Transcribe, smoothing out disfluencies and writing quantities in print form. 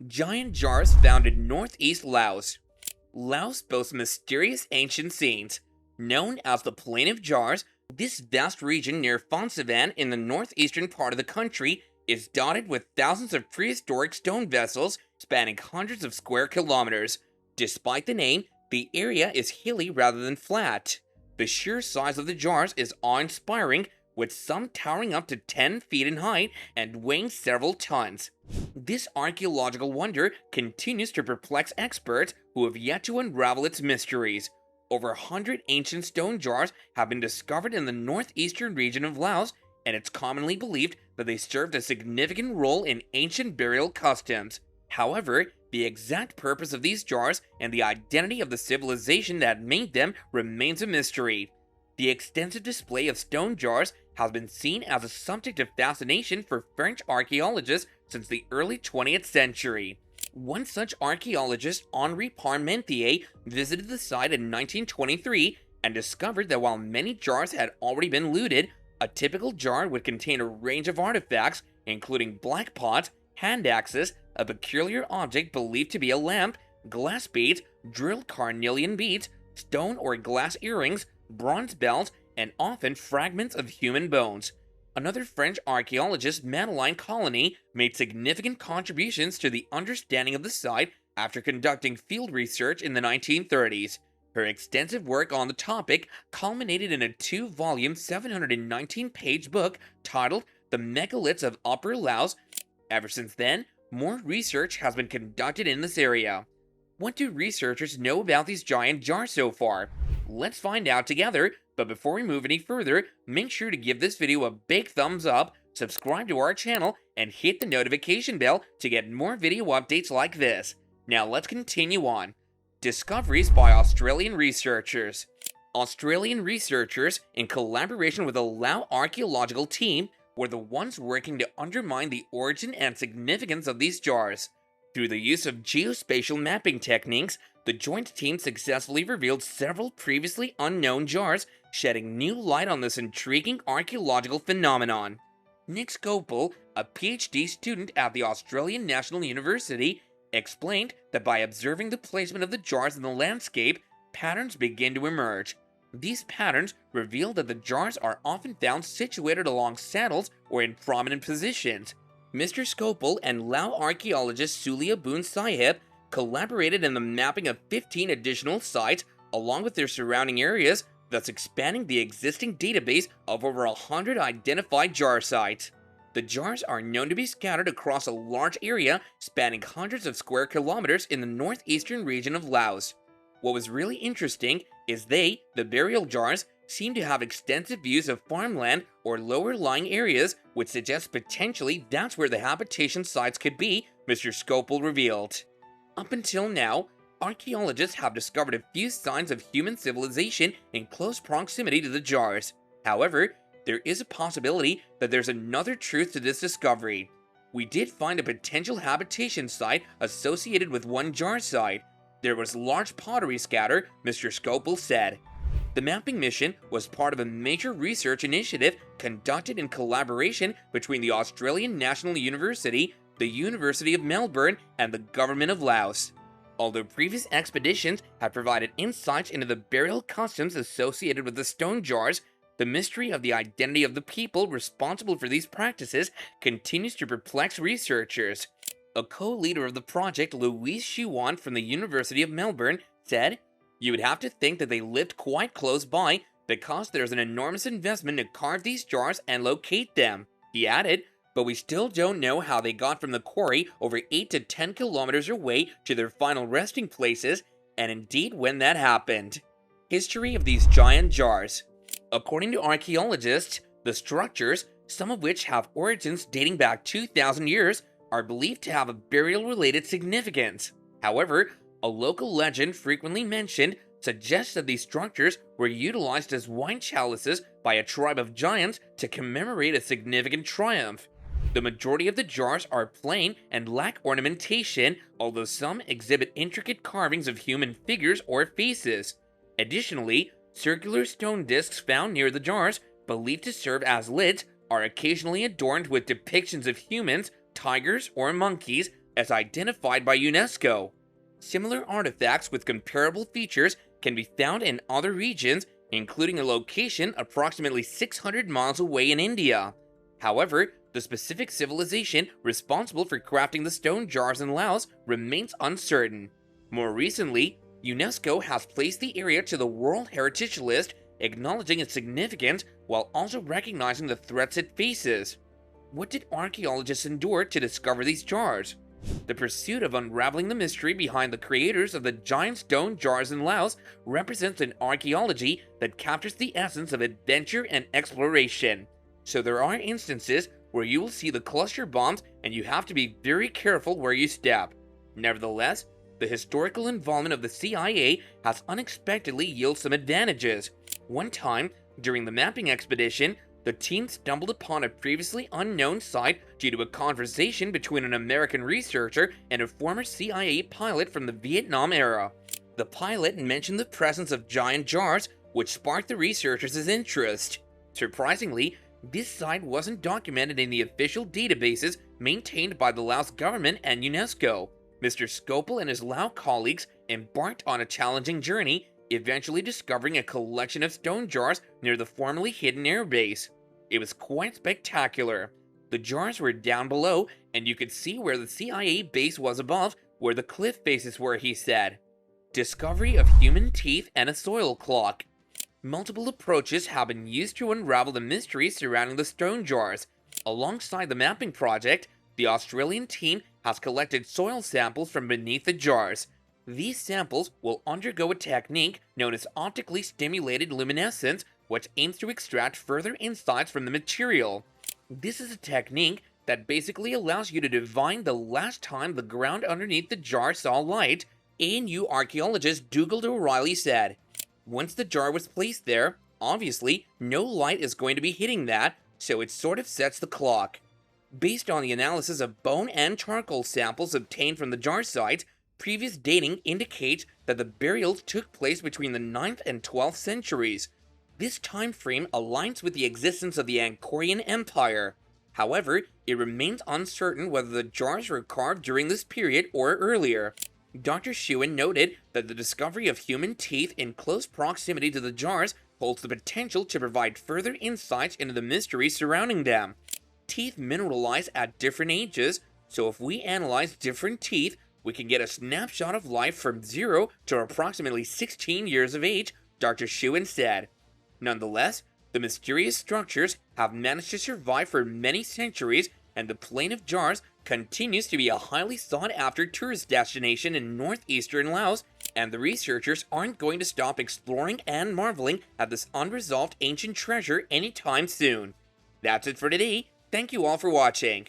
Giant jars found in northeast Laos. Laos boasts mysterious ancient scenes. Known as the Plain of Jars, this vast region near Phon Savan in the northeastern part of the country is dotted with thousands of prehistoric stone vessels spanning hundreds of square kilometers. Despite the name, the area is hilly rather than flat. The sheer size of the jars is awe-inspiring, with some towering up to 10 feet in height and weighing several tons. This archaeological wonder continues to perplex experts who have yet to unravel its mysteries. Over 100 ancient stone jars have been discovered in the northeastern region of Laos, and it's commonly believed that they served a significant role in ancient burial customs. However, the exact purpose of these jars and the identity of the civilization that made them remains a mystery. The extensive display of stone jars has been seen as a subject of fascination for French archaeologists since the early 20th century. One such archaeologist, Henri Parmentier, visited the site in 1923 and discovered that while many jars had already been looted, a typical jar would contain a range of artifacts, including black pots, hand axes, a peculiar object believed to be a lamp, glass beads, drilled carnelian beads, stone or glass earrings, bronze bells, and often fragments of human bones. Another French archaeologist, Madeleine Colony, made significant contributions to the understanding of the site after conducting field research in the 1930s. Her extensive work on the topic culminated in a 2-volume, 719-page book titled The Megaliths of Upper Laos. Ever since then, more research has been conducted in this area. What do researchers know about these giant jars so far? Let's find out together, but before we move any further, make sure to give this video a big thumbs up, subscribe to our channel, and hit the notification bell to get more video updates like this. Now let's continue on. Discoveries by Australian researchers. Australian researchers, in collaboration with a Lao archaeological team, were the ones working to undermine the origin and significance of these jars. Through the use of geospatial mapping techniques, the joint team successfully revealed several previously unknown jars, shedding new light on this intriguing archaeological phenomenon. Nick Scopel, a PhD student at the Australian National University, explained that by observing the placement of the jars in the landscape, patterns begin to emerge. These patterns reveal that the jars are often found situated along saddles or in prominent positions. Mr. Scopel and Lao archaeologist Sulia Boon Sahib collaborated in the mapping of 15 additional sites along with their surrounding areas, thus expanding the existing database of over 100 identified jar sites. The jars are known to be scattered across a large area spanning hundreds of square kilometers in the northeastern region of Laos. What was really interesting is the burial jars, seem to have extensive views of farmland or lower-lying areas, which suggests potentially that's where the habitation sites could be, Mr. Scopel revealed. Up until now, archaeologists have discovered a few signs of human civilization in close proximity to the jars. However, there is a possibility that there's another truth to this discovery. We did find a potential habitation site associated with one jar site. There was large pottery scatter, Mr. Scopel said. The mapping mission was part of a major research initiative conducted in collaboration between the Australian National University, the University of Melbourne, and the Government of Laos. Although previous expeditions had provided insights into the burial customs associated with the stone jars, the mystery of the identity of the people responsible for these practices continues to perplex researchers. A co-leader of the project, Louise Shuan from the University of Melbourne, said, "You would have to think that they lived quite close by because there's an enormous investment to carve these jars and locate them." He added, "But we still don't know how they got from the quarry over 8 to 10 kilometers away to their final resting places, and indeed when that happened." History of these giant jars. According to archaeologists, the structures, some of which have origins dating back 2,000 years, are believed to have a burial-related significance. However, a local legend frequently mentioned suggests that these structures were utilized as wine chalices by a tribe of giants to commemorate a significant triumph. The majority of the jars are plain and lack ornamentation, although some exhibit intricate carvings of human figures or faces. Additionally, circular stone discs found near the jars, believed to serve as lids, are occasionally adorned with depictions of humans, tigers, or monkeys, as identified by UNESCO. Similar artifacts with comparable features can be found in other regions, including a location approximately 600 miles away in India. However, the specific civilization responsible for crafting the stone jars in Laos remains uncertain. More recently, UNESCO has placed the area to the World Heritage List, acknowledging its significance while also recognizing the threats it faces. What did archaeologists endure to discover these jars? The pursuit of unraveling the mystery behind the creators of the giant stone jars in Laos represents an archaeology that captures the essence of adventure and exploration. So there are instances where you will see the cluster bombs and you have to be very careful where you step. Nevertheless, the historical involvement of the CIA has unexpectedly yielded some advantages. One time, during the mapping expedition, the team stumbled upon a previously unknown site due to a conversation between an American researcher and a former CIA pilot from the Vietnam era. The pilot mentioned the presence of giant jars, which sparked the researchers' interest. Surprisingly, this site wasn't documented in the official databases maintained by the Laos government and UNESCO. Mr. Scopel and his Lao colleagues embarked on a challenging journey, eventually discovering a collection of stone jars near the formerly hidden airbase. It was quite spectacular. The jars were down below, and you could see where the CIA base was above, where the cliff faces were, he said. Discovery of human teeth and a soil clock. Multiple approaches have been used to unravel the mystery surrounding the stone jars. Alongside the mapping project, the Australian team has collected soil samples from beneath the jars. These samples will undergo a technique known as optically stimulated luminescence, which aims to extract further insights from the material. This is a technique that basically allows you to divine the last time the ground underneath the jar saw light, ANU archaeologist Dougal O'Reilly said. Once the jar was placed there, obviously no light is going to be hitting that, so it sort of sets the clock. Based on the analysis of bone and charcoal samples obtained from the jar site, previous dating indicates that the burials took place between the 9th and 12th centuries. This time frame aligns with the existence of the Angkorian Empire. However, it remains uncertain whether the jars were carved during this period or earlier. Dr. Schuin noted that the discovery of human teeth in close proximity to the jars holds the potential to provide further insights into the mystery surrounding them. Teeth mineralize at different ages, so if we analyze different teeth, we can get a snapshot of life from 0 to approximately 16 years of age, Dr. Schuin said. Nonetheless, the mysterious structures have managed to survive for many centuries, and the Plain of Jars continues to be a highly sought-after tourist destination in northeastern Laos, and the researchers aren't going to stop exploring and marveling at this unresolved ancient treasure anytime soon. That's it for today. Thank you all for watching.